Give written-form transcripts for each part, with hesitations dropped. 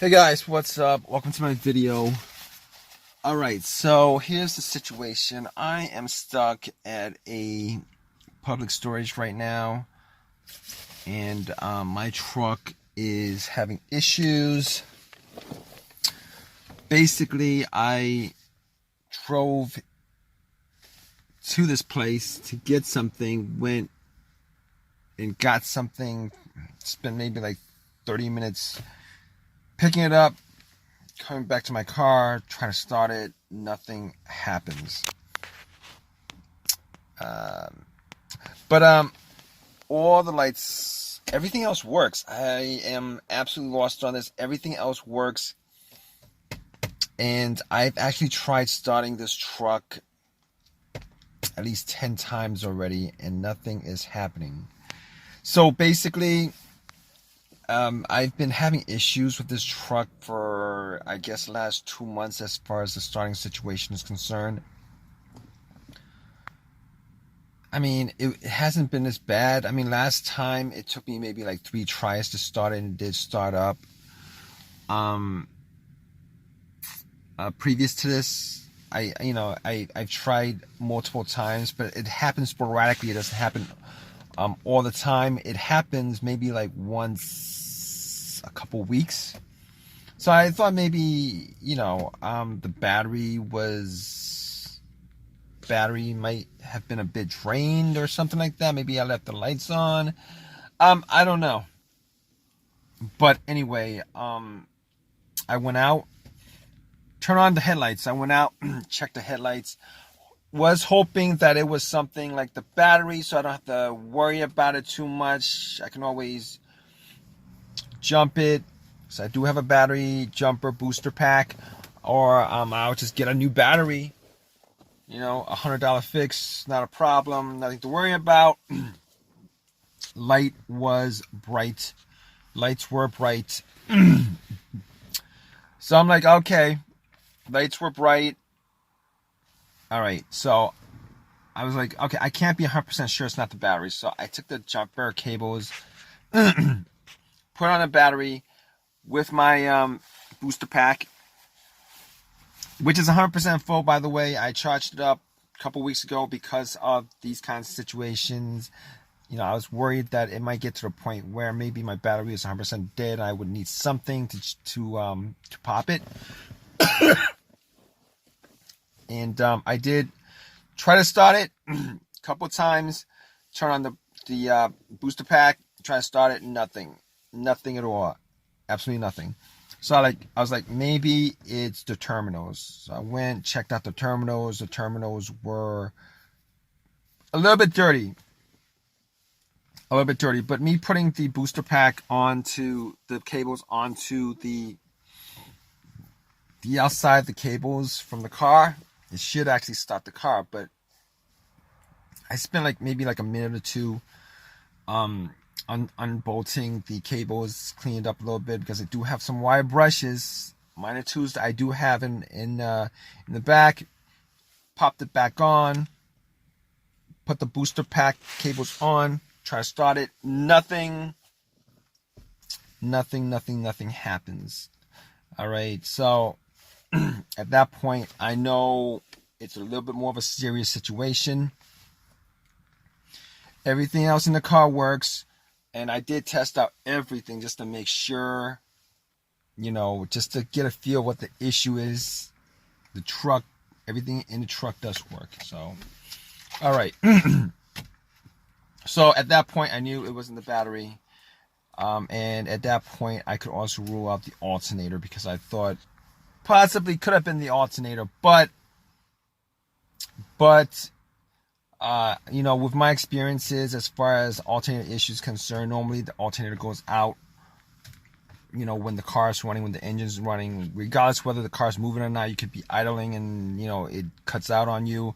Hey guys, what's up? Welcome to my video. Alright, so here's the situation. I am stuck at a public storage right now, and my truck is having issues. Basically, I drove to this place to get something, went and got something, spent maybe like 30 minutes picking it up, coming back to my car, trying to start it, nothing happens. But all the lights, everything else works. I am absolutely lost on this. Everything else works. And I've actually tried starting this truck at least 10 times already, and nothing is happening. So basically, I've been having issues with this truck for, I guess, the last 2 months as far as the starting situation is concerned. I mean, it hasn't been as bad. I mean, last time it took me maybe like 3 tries to start it, and it did start up. Previous to this, I've tried multiple times, but it happens sporadically. It doesn't happen all the time. It happens maybe like once a couple weeks. So I thought maybe, the battery might have been a bit drained or something like that. Maybe I left the lights on. I don't know. But anyway, I went out, turned on the headlights. I went out, checked the headlights. Was hoping that it was something like the battery, so I don't have to worry about it too much. I can always jump it. So I do have a battery jumper booster pack, or I'll just get a new battery. $100 fix, not a problem, nothing to worry about. Lights were bright. So I'm like, okay, lights were bright. All right, so I was like, okay, I can't be 100% sure it's not the battery. So I took the jumper cables, put on a battery with my booster pack, which is 100% full, by the way. I charged it up a couple weeks ago because of these kinds of situations. I was worried that it might get to the point where maybe my battery is 100% dead. I would need something to pop it. And I did try to start it a couple times, turn on the booster pack, try to start it, nothing at all, absolutely nothing. So I was like, maybe it's the terminals. So I went, checked out the terminals. The terminals were a little bit dirty. But me putting the booster pack onto the cables, onto the outside, the cables from the car, it should actually start the car. But I spent maybe a minute or two unbolting the cables, cleaned up a little bit, because I do have some wire brushes, minor tools that I do have in the back. Popped it back on, put the booster pack cables on, try to start it, nothing happens. All right, so at that point, I know it's a little bit more of a serious situation. Everything else in the car works, and I did test out everything just to make sure, just to get a feel what the issue is. The truck, everything in the truck does work. So, all right. So at that point, I knew it wasn't the battery. And at that point, I could also rule out the alternator, because I thought possibly could have been the alternator. But with my experiences as far as alternator issues concerned, normally the alternator goes out, when the car is running, when the engine's running, regardless whether the car's moving or not. You could be idling and, it cuts out on you.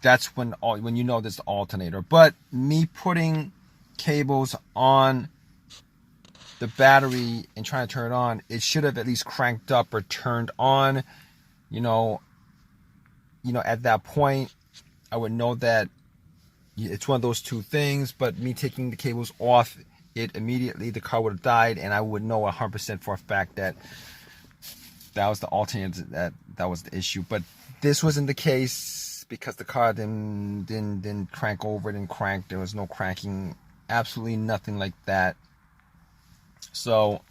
That's when there's the alternator. But me putting cables on the battery and trying to turn it on, it should have at least cranked up or turned on. At that point, I would know that it's one of those two things. But me taking the cables off, it immediately, the car would have died, and I would know 100% for a fact that that was the alternator, that was the issue. But this wasn't the case because the car didn't crank over, didn't crank. There was no cranking, absolutely nothing like that. So,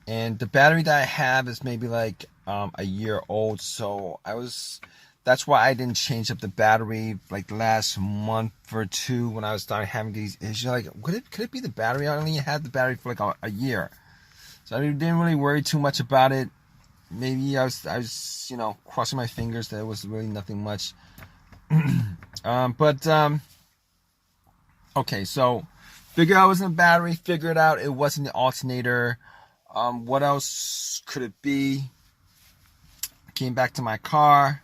and the battery that I have is maybe like a year old. So that's why I didn't change up the battery like the last month or two when I was starting having these issues. Like, could it be the battery? I only had the battery for like a year, so I didn't really worry too much about it. Maybe I was crossing my fingers that it was really nothing much. Okay, so figure out it wasn't the battery, figure it out it wasn't the alternator. What else could it be? Came back to my car,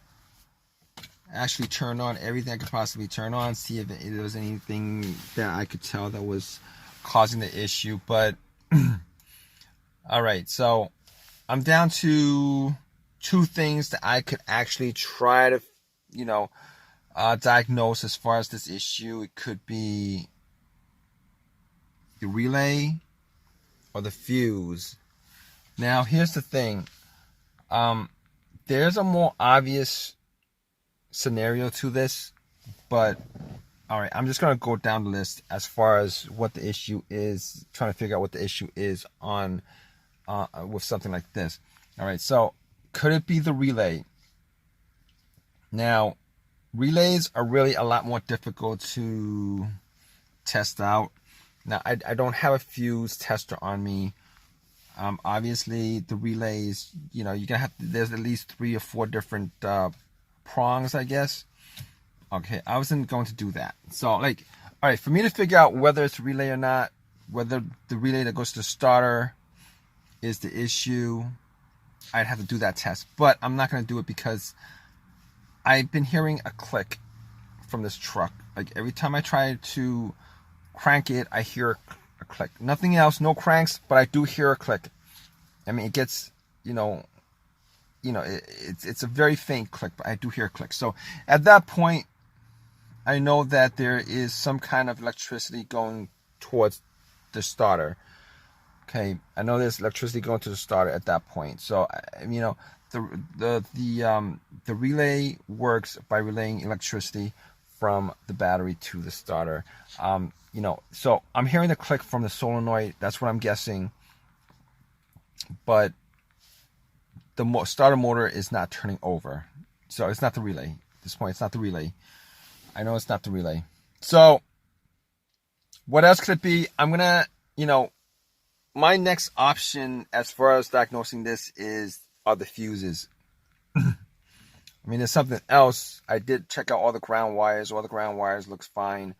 actually turned on everything I could possibly turn on, see if there was anything that I could tell that was causing the issue. But all right, so I'm down to 2 things that I could actually try to diagnose as far as this issue. It could be the relay or the fuse. Now here's the thing, there's a more obvious scenario to this, but all right, I'm just gonna go down the list as far as what the issue is, trying to figure out what the issue is on with something like this. All right, so could it be the relay? Now, relays are really a lot more difficult to test out. Now, I don't have a fuse tester on me. Obviously, the relays, you're gonna have there's at least 3 or 4 different prongs, I guess. Okay, I wasn't going to do that. So, all right, for me to figure out whether it's a relay or not, whether the relay that goes to the starter is the issue, I'd have to do that test. But I'm not going to do it because I've been hearing a click from this truck. Like, every time I try to crank it, I hear a click. Nothing else, no cranks, but I do hear a click. I mean, it gets, it's a very faint click, but I do hear a click. So at that point, I know that there is some kind of electricity going towards the starter. Okay, I know there's electricity going to the starter at that point. So the relay works by relaying electricity from the battery to the starter. So I'm hearing the click from the solenoid. That's what I'm guessing. But the starter motor is not turning over. So it's not the relay. At this point, it's not the relay. I know it's not the relay. So what else could it be? I'm going to, my next option as far as diagnosing this are the fuses. I mean, there's something else. I did check out all the ground wires. All the ground wires looks fine.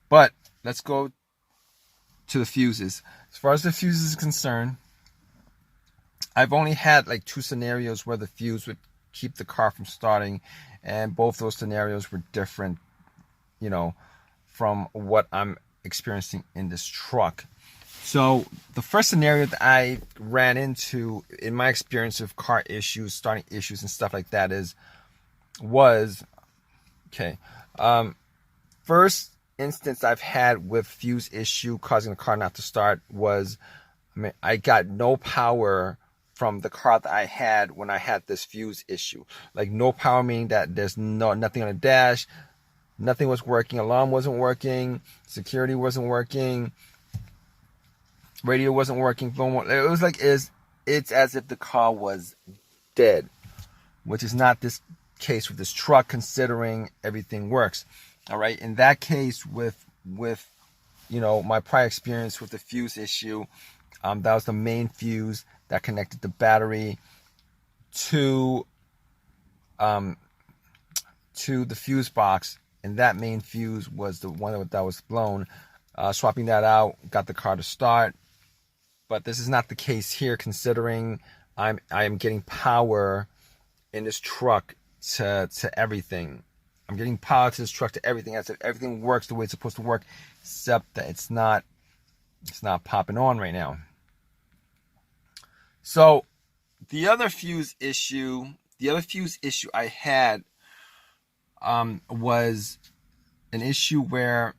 But let's go to the fuses. As far as the fuses is concerned, I've only had like 2 scenarios where the fuse would keep the car from starting, and both those scenarios were different, from what I'm experiencing in this truck. So the first scenario that I ran into in my experience of car issues, starting issues and stuff like that first instance I've had with fuse issue causing the car not to start was, I got no power from the car that I had when I had this fuse issue. Like, no power meaning that there's nothing on the dash, nothing was working, alarm wasn't working, security wasn't working, radio wasn't working, phone. It was like it's as if the car was dead, which is not this case with this truck, considering everything works. All right, in that case with my prior experience with the fuse issue, that was the main fuse that connected the battery to the fuse box, and that main fuse was the one that was blown. Swapping that out got the car to start. But this is not the case here, considering I am getting power in this truck to everything. I'm getting power to this truck to everything. I said everything works the way it's supposed to work, except that it's not popping on right now. So the other fuse issue I had was an issue where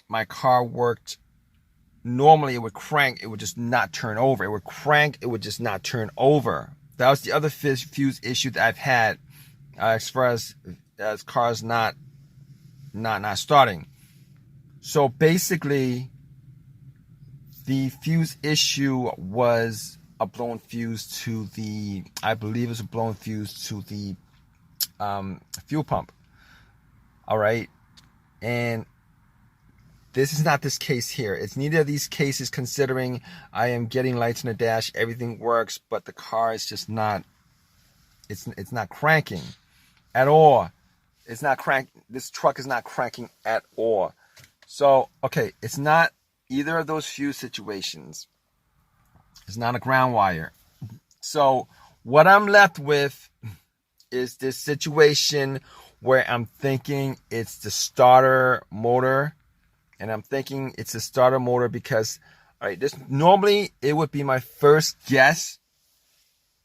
my car worked. Normally it would crank, it would just not turn over. It would crank, it would just not turn over. That was the other fuse issue that I've had as far as cars not starting. So basically, the fuse issue was a blown fuse to the, I believe it was a blown fuse to the fuel pump. All right, and this is not this case here. It's neither of these cases, considering I am getting lights on the dash, everything works, but the car is just not, it's not cranking at all. It's not this truck is not cranking at all. So, okay, it's not either of those fuse situations. It's not a ground wire. So, what I'm left with is this situation where I'm thinking it's the starter motor. And I'm thinking it's a starter motor because, all right, this normally it would be my first guess.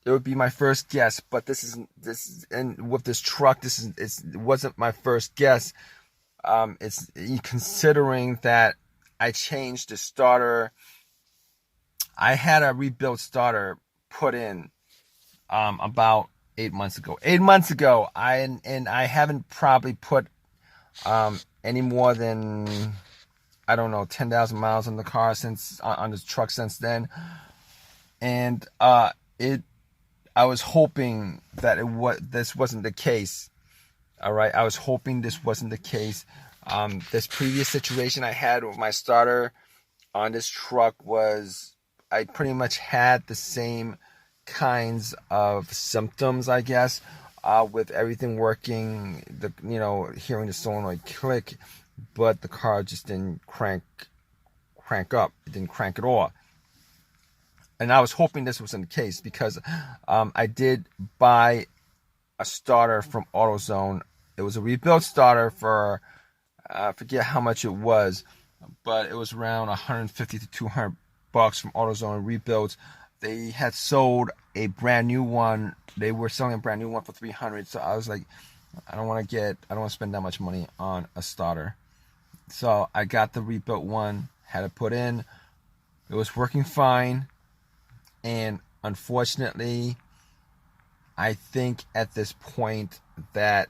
It would be my first guess, but this is, and with this truck, it wasn't my first guess. It's considering that I changed the starter. I had a rebuilt starter put in about 8 months ago. 8 months ago, I haven't probably put any more than, I don't know, 10,000 miles on the car on this truck since then. And I was hoping that this wasn't the case. All right, I was hoping this wasn't the case. This previous situation I had with my starter on this truck was, I pretty much had the same kinds of symptoms, I guess, with everything working, hearing the solenoid click, but the car just didn't crank up. It didn't crank at all. And I was hoping this wasn't the case because I did buy a starter from AutoZone. It was a rebuilt starter for, I forget how much it was, but it was around 150 to 200 bucks from AutoZone rebuilt. They had sold a brand new one. They were selling a brand new one for 300. So I was like, I don't want to spend that much money on a starter. So I got the rebuilt one, had it put in. It was working fine. And unfortunately, I think at this point that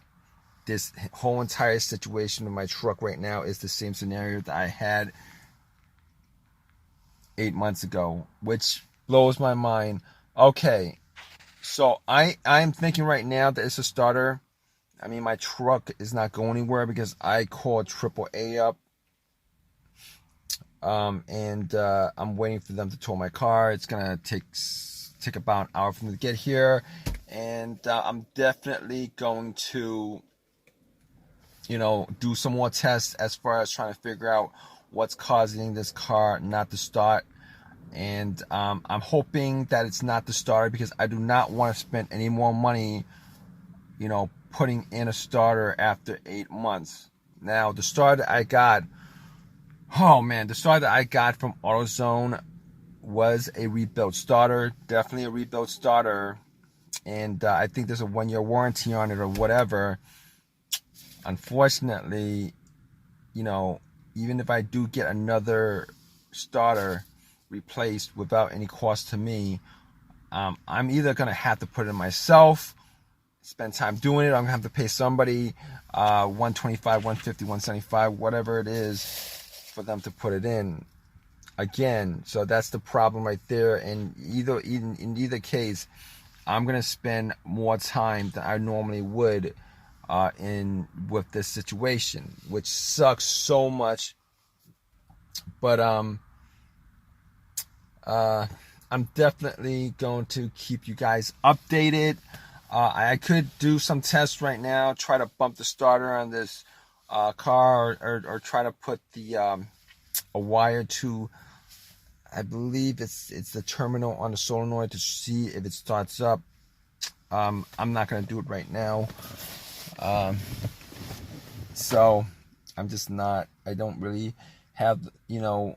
this whole entire situation with my truck right now is the same scenario that I had 8 months ago, which blows my mind. Okay, so I'm thinking right now that it's a starter. I mean, my truck is not going anywhere because I called AAA up. And I'm waiting for them to tow my car. It's gonna take about an hour for them to get here, and I'm definitely going to, do some more tests as far as trying to figure out what's causing this car not to start. And I'm hoping that it's not the starter because I do not want to spend any more money, putting in a starter after 8 months. Now, the starter I got. Oh man, the starter that I got from AutoZone was a rebuilt starter, definitely a rebuilt starter, and I think there's a 1-year warranty on it or whatever. Unfortunately, even if I do get another starter replaced without any cost to me, I'm either gonna have to put it in myself, spend time doing it, or I'm gonna have to pay somebody $125, $150, $175, whatever it is, for them to put it in again. So that's the problem right there. And in either case, I'm gonna spend more time than I normally would with this situation, which sucks so much. But I'm definitely going to keep you guys updated. I could do some tests right now, try to bump the starter on this car, or try to put the a wire to, I believe it's the terminal on the solenoid to see if it starts up. I'm not gonna do it right now. So I'm just not. I don't really have a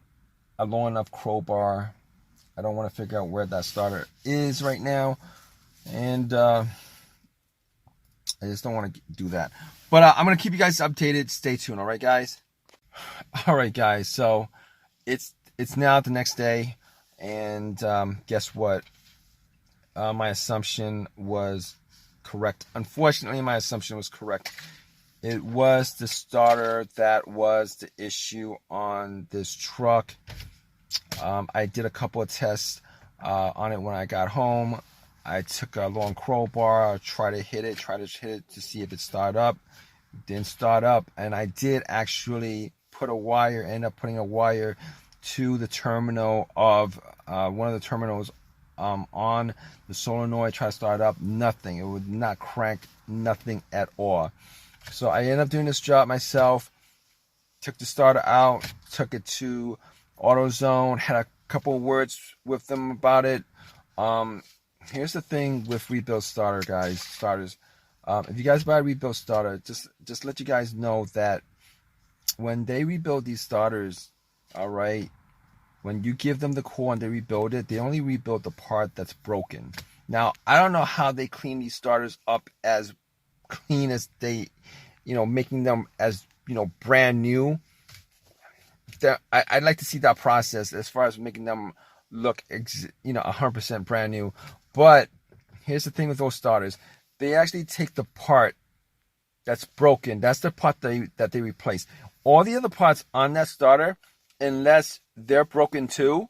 long enough crowbar. I don't want to figure out where that starter is right now, and I just don't want to do that. But I'm going to keep you guys updated. Stay tuned, all right, guys? All right, guys. So it's now the next day, and guess what? My assumption was correct. Unfortunately, my assumption was correct. It was the starter that was the issue on this truck. I did a couple of tests on it when I got home. I took a long crowbar, tried to hit it to see if it started up. It didn't start up, and I did actually end up putting a wire to the terminal of one of the terminals on the solenoid. Try to start it up, nothing. It would not crank, nothing at all. So I ended up doing this job myself. Took the starter out, took it to AutoZone, had a couple of words with them about it. Here's the thing with rebuild starters. If you guys buy a rebuild starter, just let you guys know that when they rebuild these starters, all right, when you give them the core and they rebuild it, they only rebuild the part that's broken. Now, I don't know how they clean these starters up as clean as they, making them as, brand new. I'd like to see that process as far as making them look, 100% brand new. But here's the thing with those starters. They actually take the part that's broken. That's the part that they replace. All the other parts on that starter, unless they're broken too,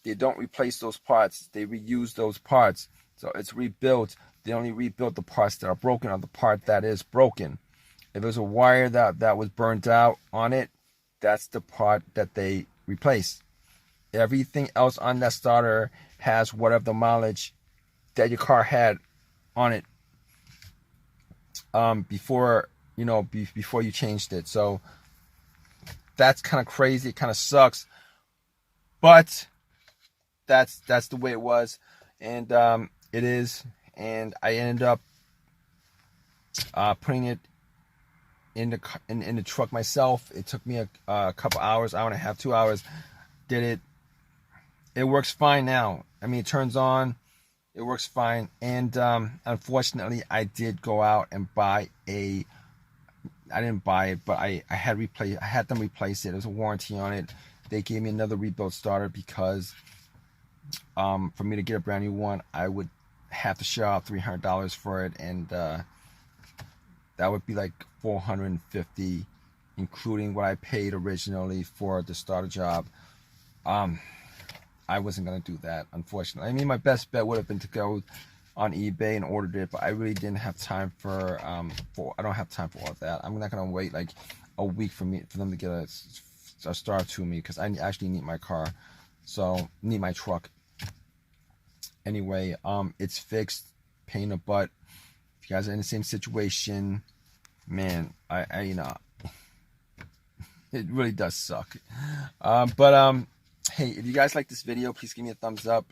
they don't replace those parts. They reuse those parts. So it's rebuilt. They only rebuild the parts that are broken or the part that is broken. If there's a wire that was burnt out on it, that's the part that they replace. Everything else on that starter has whatever the mileage that your car had on it before you changed it. So that's kind of crazy. It kind of sucks, but that's the way it was, and it is. And I ended up putting it in the truck myself. It took me a couple hours, hour and a half, 2 hours. Did it. It works fine now. I mean, it turns on. It works fine. And unfortunately, I did go out and buy I didn't buy it, but I had them replace it. There's a warranty on it. They gave me another rebuild starter because for me to get a brand new one, I would have to shell out $300 for it, and that would be like $450, including what I paid originally for the starter job. I wasn't gonna do that, unfortunately. I mean, my best bet would have been to go on eBay and ordered it, but I really didn't have time for I don't have time for all of that. I'm not gonna wait like a week for them to get a starter to me, because I actually need my car, so need my truck. Anyway, it's fixed. Pain in the butt. If you guys are in the same situation, man, I it really does suck. But hey, if you guys like this video, please give me a thumbs up.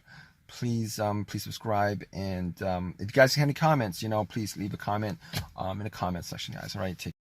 Please subscribe, and if you guys have any comments, please leave a comment in the comment section, guys. All right, take